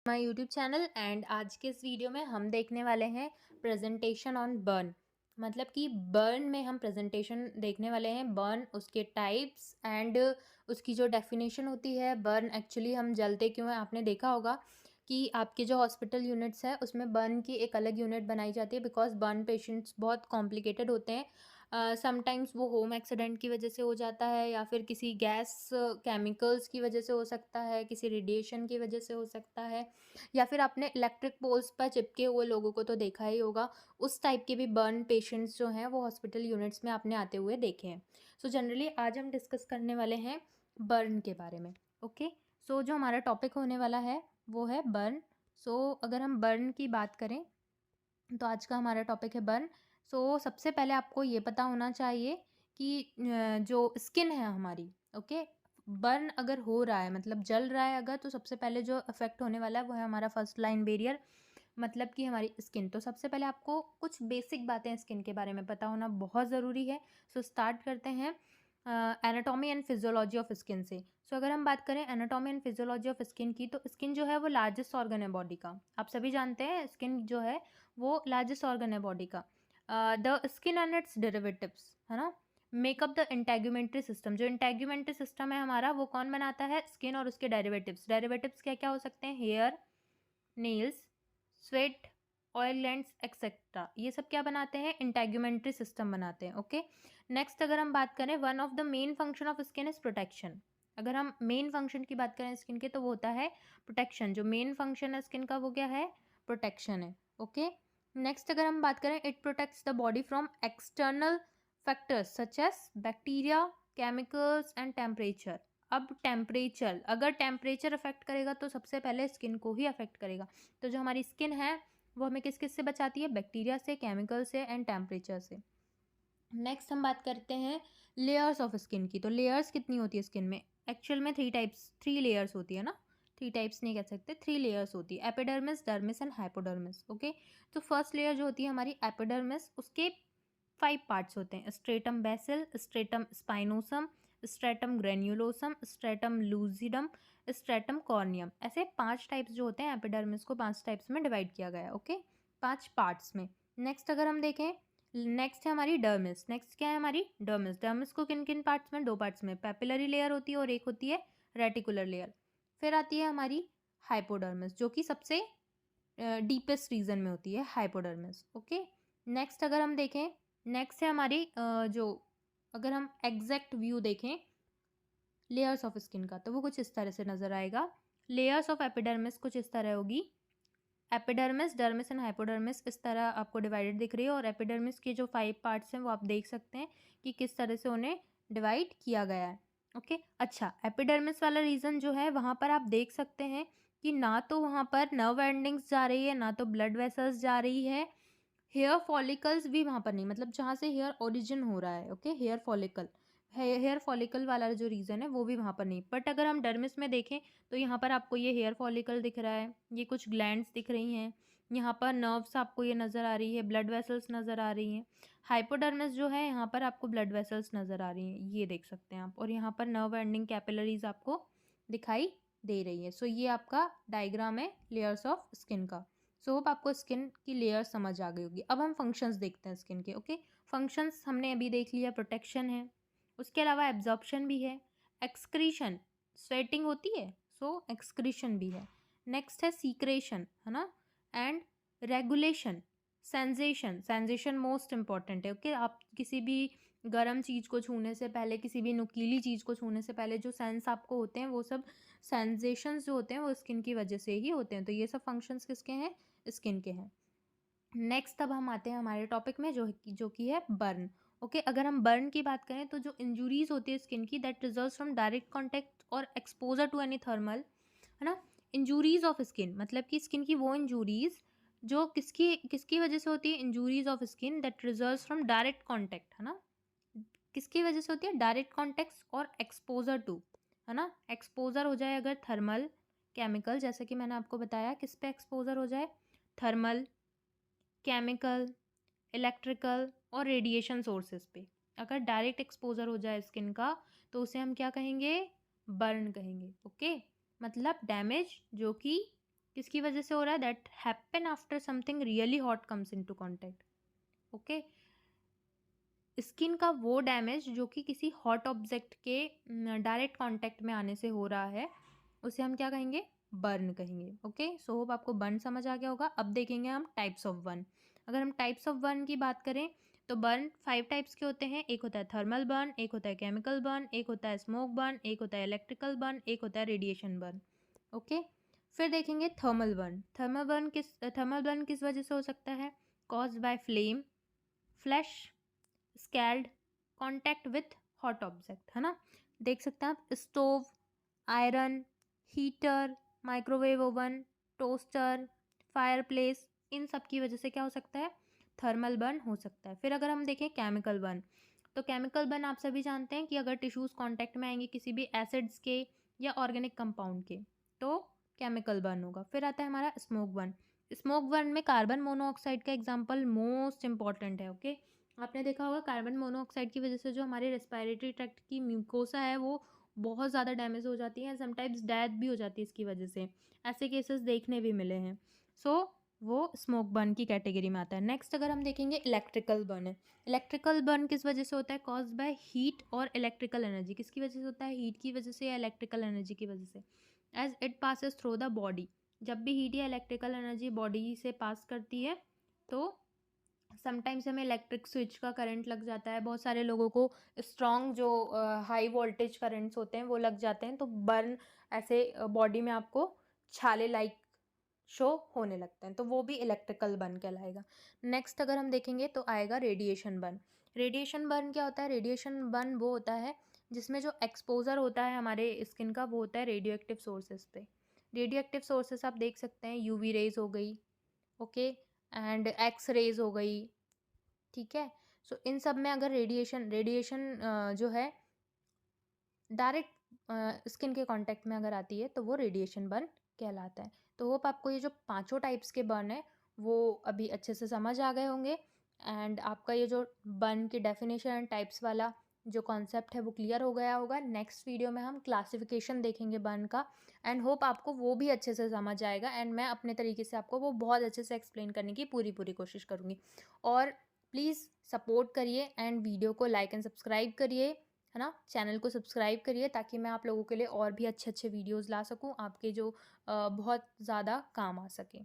My YouTube channel and आज के इस वीडियो में हम देखने वाले हैं प्रेजेंटेशन ऑन बर्न। मतलब कि बर्न में हम प्रेजेंटेशन देखने वाले हैं, बर्न, उसके टाइप्स एंड उसकी जो डेफिनेशन होती है। बर्न एक्चुअली हम जलते क्यों हैं, आपने देखा होगा कि आपके जो हॉस्पिटल यूनिट्स है उसमें बर्न की एक अलग यूनिट बनाई जाती है, बिकॉज बर्न पेशेंट्स बहुत कॉम्प्लिकेटेड होते हैं। समटाइम्स वो होम एक्सीडेंट की वजह से हो जाता है, या फिर किसी गैस केमिकल्स की वजह से हो सकता है, किसी रेडिएशन की वजह से हो सकता है, या फिर आपने इलेक्ट्रिक पोल्स पर चिपके हुए लोगों को तो देखा ही होगा। उस टाइप के भी बर्न पेशेंट्स जो हैं वो हॉस्पिटल यूनिट्स में आपने आते हुए देखे हैं। सो जनरली आज हम डिस्कस करने वाले हैं बर्न के बारे में। ओके, सो जो हमारा टॉपिक होने वाला है वो है बर्न। सो अगर हम बर्न की बात करें तो आज का हमारा टॉपिक है बर्न। सो सबसे पहले आपको ये पता होना चाहिए कि जो स्किन है हमारी, ओके, बर्न अगर हो रहा है मतलब जल रहा है अगर, तो सबसे पहले जो इफेक्ट होने वाला है वो है हमारा फर्स्ट लाइन बैरियर, मतलब कि हमारी स्किन। तो सबसे पहले आपको कुछ बेसिक बातें स्किन के बारे में पता होना बहुत ज़रूरी है। सो स्टार्ट करते हैं anatomy and physiology of skin से। सो अगर हम बात करें anatomy and physiology of skin की, तो स्किन जो है वो लार्जेस्ट ऑर्गन है बॉडी का। आप सभी जानते हैं स्किन जो है वो लार्जेस्ट ऑर्गन है बॉडी का। The skin and it's derivatives, है ना, मेकअप द इंटेग्यूमेंट्री सिस्टम। जो इंटेग्यूमेंट्री सिस्टम है हमारा वो कौन बनाता है? स्किन और उसके डेरिवेटिव्स। डेरिवेटिव्स क्या क्या हो सकते हैं? Hair, nails, sweat, oil glands etcetera. ये सब क्या बनाते हैं? इंटेग्यूमेंट्री सिस्टम बनाते हैं। ओके, नेक्स्ट अगर हम बात करें, one of the main function of skin is protection. अगर हम मेन फंक्शन की बात करें स्किन के तो वो होता है प्रोटेक्शन। जो मेन फंक्शन है स्किन का वो क्या है? प्रोटेक्शन है। ओके, नेक्स्ट अगर हम बात करें, it protects the body from external factors such as bacteria, chemicals and temperature. अब टेम्परेचर, अगर टेम्परेचर अफेक्ट करेगा तो सबसे पहले स्किन को ही अफेक्ट करेगा। तो जो हमारी स्किन है वो हमें किस किस से बचाती है? बैक्टीरिया से, केमिकल से एंड टेम्परेचर से। नेक्स्ट हम बात करते हैं लेयर्स ऑफ स्किन की। तो लेयर्स कितनी होती है स्किन में? एक्चुअल में थ्री लेयर्स होती है ना, थ्री टाइप्स नहीं कह सकते, थ्री लेयर्स होती है, epidermis, dermis and hypodermis. Okay, तो फर्स्ट लेयर जो होती है हमारी एपिडर्मिस, उसके 5 पार्ट्स होते हैं: stratum basale, stratum spinosum, stratum granulosum, stratum lucidum, stratum corneum. ऐसे 5 टाइप्स जो होते हैं एपिडर्मिस को 5 टाइप्स में डिवाइड किया गया है। ओके, 5 पार्ट्स में। नेक्स्ट अगर हम देखें, नेक्स्ट है हमारी डर्मिस। नेक्स्ट क्या है हमारी? डर्मिस। डर्मिस को किन किन पार्ट्स में? 2 पार्ट्स में, पेपिलरी लेयर होती है और एक होती है रेटिकुलर लेयर। फिर आती है हमारी हाइपोडर्मिस, जो कि सबसे डीपेस्ट रीजन में होती है हाइपोडर्मिस। ओके, नेक्स्ट अगर हम देखें, नेक्स्ट है हमारी जो, अगर हम एग्जैक्ट व्यू देखें लेयर्स ऑफ स्किन का तो वो कुछ इस तरह से नजर आएगा। लेयर्स ऑफ एपिडर्मिस कुछ इस तरह होगी। एपिडर्मिस, डर्मिस एंड हाइपोडर्मिस इस तरह आपको डिवाइडेड दिख रही है, और एपिडर्मिस के जो 5 पार्ट्स हैं वो आप देख सकते हैं कि किस तरह से उन्हें डिवाइड किया गया है। ओके, अच्छा, एपिडर्मिस वाला रीजन जो है वहाँ पर आप देख सकते हैं कि ना तो वहाँ पर नर्व एंडिंग्स जा रही है, ना तो ब्लड वेसल्स जा रही है। हेयर फॉलिकल्स भी वहाँ पर नहीं, मतलब जहाँ से हेयर ओरिजिन हो रहा है। Okay, hair follicle, hair follicle वाला जो रीज़न है वो भी वहाँ पर नहीं। बट अगर हम डर्मिस में देखें तो यहाँ पर आपको ये हेयर फॉलिकल दिख रहा है, ये कुछ ग्लैंड्स दिख रही हैं, यहाँ पर नर्व्स आपको ये नज़र आ रही है, ब्लड वेसल्स नज़र आ रही हैं। हाइपोडर्मिस जो है यहाँ पर आपको ब्लड वेसल्स नज़र आ रही हैं, ये देख सकते हैं आप, और यहाँ पर नर्व एंडिंग कैपिलरीज आपको दिखाई दे रही है। सो ये आपका डायग्राम है लेयर्स ऑफ स्किन का। सो होप आपको स्किन की लेयर समझ आ गई होगी। अब हम फंक्शंस देखते हैं स्किन के। ओके, फंक्शंस हमने अभी देख लिया, प्रोटेक्शन है, उसके अलावा एब्जॉर्प्शन भी है, एक्सक्रीशन, स्वेटिंग होती है सो एक्सक्रीशन भी है। नेक्स्ट है सीक्रेशन, है ना, and regulation, sensation. Sensation most important है। ओके, आप किसी भी गर्म चीज़ को छूने से पहले, किसी भी नुकीली चीज़ को छूने से पहले जो सेंस आपको होते हैं वो सब सेंसेशंस जो होते हैं वो स्किन की वजह से ही होते हैं। तो ये सब फंक्शंस किसके हैं? स्किन के हैं। नेक्स्ट अब हम आते हैं हमारे टॉपिक में जो कि है बर्न। ओके, अगर हम बर्न की बात करें तो जो इंजुरीज होती है स्किन की, that result from direct contact और एक्सपोजर टू एनी थर्मल, है ना। इंजुरीज ऑफ स्किन मतलब कि स्किन की वो इंजुरीज जो किसकी किसकी वजह से होती है? Injuries of skin that result from direct contact, है ना, किसकी वजह से होती है? डायरेक्ट कॉन्टैक्ट और एक्सपोजर टू, है ना। एक्सपोजर हो जाए अगर थर्मल, केमिकल, जैसे कि मैंने आपको बताया, किस पे एक्सपोजर हो जाए? थर्मल, केमिकल, इलेक्ट्रिकल और रेडिएशन सोर्सेज पे अगर डायरेक्ट एक्सपोजर हो जाए स्किन का तो उसे हम क्या कहेंगे? बर्न कहेंगे। ओके, मतलब डैमेज जो कि किसकी वजह से हो रहा है? That happen after something really hot comes into contact. Okay, skin का वो डैमेज जो कि किसी हॉट ऑब्जेक्ट के डायरेक्ट कांटेक्ट में आने से हो रहा है, उसे हम क्या कहेंगे? बर्न कहेंगे। ओके, सो होप आपको बर्न समझ आ गया होगा। अब देखेंगे हम टाइप्स ऑफ बर्न। अगर हम टाइप्स ऑफ बर्न की बात करें तो बर्न 5 टाइप्स के होते हैं। एक होता है थर्मल बर्न, एक होता है केमिकल बर्न, एक होता है स्मोक बर्न, एक होता है इलेक्ट्रिकल बर्न, एक होता है रेडिएशन बर्न। ओके, फिर देखेंगे थर्मल बर्न। थर्मल बर्न किस वजह से हो सकता है? Caused by flame, flash, scald, contact with hot object, है ना। देख सकते हैं आप stove, iron, heater, microwave oven, toaster, fireplace, इन सब की वजह से क्या हो सकता है? थर्मल बर्न हो सकता है। फिर अगर हम देखें केमिकल बर्न, तो केमिकल बर्न आप सभी जानते हैं कि अगर टिश्यूज कांटेक्ट में आएंगे किसी भी एसिड्स के या ऑर्गेनिक कंपाउंड के, तो केमिकल बर्न होगा। फिर आता है हमारा स्मोक बर्न। स्मोक बर्न में कार्बन मोनोऑक्साइड का एग्जाम्पल मोस्ट इंपॉर्टेंट है। ओके, आपने देखा होगा कार्बन मोनोऑक्साइड की वजह से जो हमारे रेस्पिरेटरी ट्रैक्ट की म्यूकोसा है वो बहुत ज़्यादा डैमेज हो जाती है, समटाइम्स डेथ भी हो जाती है इसकी वजह से। ऐसे केसेस देखने भी मिले हैं। सो वो स्मोक बर्न की कैटेगरी में आता है। नेक्स्ट अगर हम देखेंगे इलेक्ट्रिकल बर्न है। इलेक्ट्रिकल बर्न किस वजह से होता है? कॉज बाय हीट और इलेक्ट्रिकल एनर्जी। किसकी वजह से होता है? हीट की वजह से या इलेक्ट्रिकल एनर्जी की वजह से। As it passes through the body, जब भी हीट या इलेक्ट्रिकल एनर्जी बॉडी से पास करती है तो समटाइम्स हमें इलेक्ट्रिक स्विच का करंट लग जाता है। बहुत सारे लोगों को स्ट्रॉन्ग जो हाई वोल्टेज करंट्स होते हैं वो लग जाते हैं, तो बर्न ऐसे बॉडी में आपको छाले लाइक शो होने लगते हैं, तो वो भी इलेक्ट्रिकल बर्न कहलाएगा। नेक्स्ट अगर हम देखेंगे तो आएगा रेडिएशन बर्न। रेडिएशन बर्न क्या होता है? रेडिएशन बर्न वो होता है जिसमें जो एक्सपोजर होता है हमारे स्किन का वो होता है रेडियो एक्टिव सोर्सेज पे। रेडियो एक्टिव सोर्सेज आप देख सकते हैं, यूवी रेज हो गई, ओके, एंड एक्स रेज हो गई, ठीक है। सो इन सब में अगर रेडिएशन रेडिएशन जो है डायरेक्ट स्किन के कांटेक्ट में अगर आती है तो वो रेडिएशन बर्न कहलाता है। तो होप आपको ये जो पांचों टाइप्स के बर्न है वो अभी अच्छे से समझ आ गए होंगे, एंड आपका ये जो बर्न की डेफिनेशन एंड टाइप्स वाला जो कॉन्सेप्ट है वो क्लियर हो गया होगा। नेक्स्ट वीडियो में हम क्लासिफिकेशन देखेंगे बर्न का, एंड होप आपको वो भी अच्छे से समझ आएगा, एंड मैं अपने तरीके से आपको वो बहुत अच्छे से एक्सप्लेन करने की पूरी कोशिश करूँगी। और प्लीज़ सपोर्ट करिए एंड वीडियो को लाइक एंड सब्सक्राइब करिए, है ना। चैनल को सब्सक्राइब करिए ताकि मैं आप लोगों के लिए और भी अच्छे अच्छे वीडियोज़ ला सकूँ, आपके जो बहुत ज़्यादा काम आ सके।